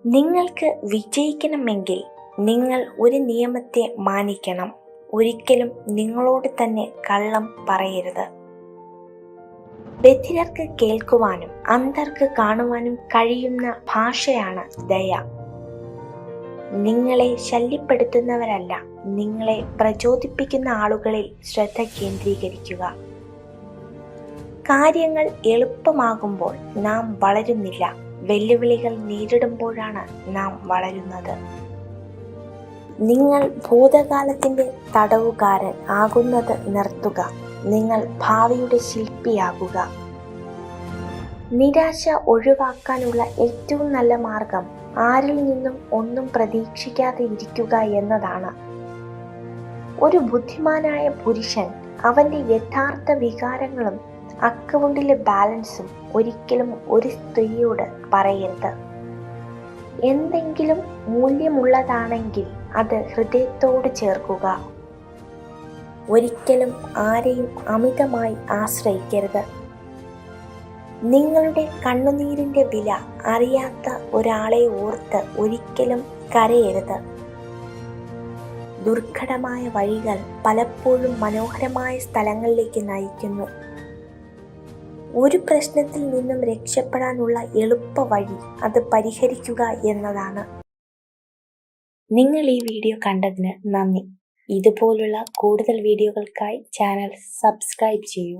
നിങ്ങൾക്ക് വിജയിക്കണമെങ്കിൽ നിങ്ങൾ ഒരു നിയമത്തെ മാനിക്കണം. ഒരിക്കലും നിങ്ങളോട് തന്നെ കള്ളം പറയരുത്. ബധിരർക്ക് കേൾക്കുവാനും അന്ധർക്ക് കാണുവാനും കഴിയുന്ന ഭാഷയാണ് ദയ. നിങ്ങളെ ശല്യപ്പെടുത്തുന്നവരല്ല, നിങ്ങളെ പ്രചോദിപ്പിക്കുന്ന ആളുകളിൽ ശ്രദ്ധ കേന്ദ്രീകരിക്കുക. കാര്യങ്ങൾ എളുപ്പമാകുമ്പോൾ നാം വളരുന്നില്ല, വെല്ലുവിളികൾ നേരിടുമ്പോഴാണ് നാം വളരുന്നത്. നിങ്ങൾ ഭൂതകാലത്തിന്റെ തടവുകാരൻ ആകുന്നത് നിർത്തുക. നിങ്ങൾ ഭാവിയുടെ ശില്പിയാകുക. നിരാശ ഒഴിവാക്കാനുള്ള ഏറ്റവും നല്ല മാർഗം ആരിൽ നിന്നും ഒന്നും പ്രതീക്ഷിക്കാതെ ഇരിക്കുക എന്നതാണ്. ഒരു ബുദ്ധിമാനായ പുരുഷൻ അവന്റെ യഥാർത്ഥ വികാരങ്ങളും അക്കൗണ്ടിലെ ബാലൻസും ഒരിക്കലും ഒരു സ്ത്രീയോട് പറയരുത്. എന്തെങ്കിലും മൂല്യമുള്ളതാണെങ്കിൽ അത് ഹൃദയത്തോട് ചേർക്കുക. ഒരിക്കലും ആരെയും അമിതമായി ആശ്രയിക്കരുത്. നിങ്ങളുടെ കണ്ണുനീരിന്റെ വില അറിയാത്ത ഒരാളെ ഓർത്ത് ഒരിക്കലും കരയരുത്. ദുർഘടമായ വഴികൾ പലപ്പോഴും മനോഹരമായ സ്ഥലങ്ങളിലേക്ക് നയിക്കുന്നു. ഒരു പ്രശ്നത്തിൽ നിന്നും രക്ഷപ്പെടാനുള്ള എളുപ്പ വഴി അത് പരിഹരിക്കുക എന്നതാണ്. നിങ്ങൾ ഈ വീഡിയോ കണ്ടതിന് നന്ദി. ഇതുപോലുള്ള കൂടുതൽ വീഡിയോകൾക്കായി ചാനൽ സബ്സ്ക്രൈബ് ചെയ്യൂ.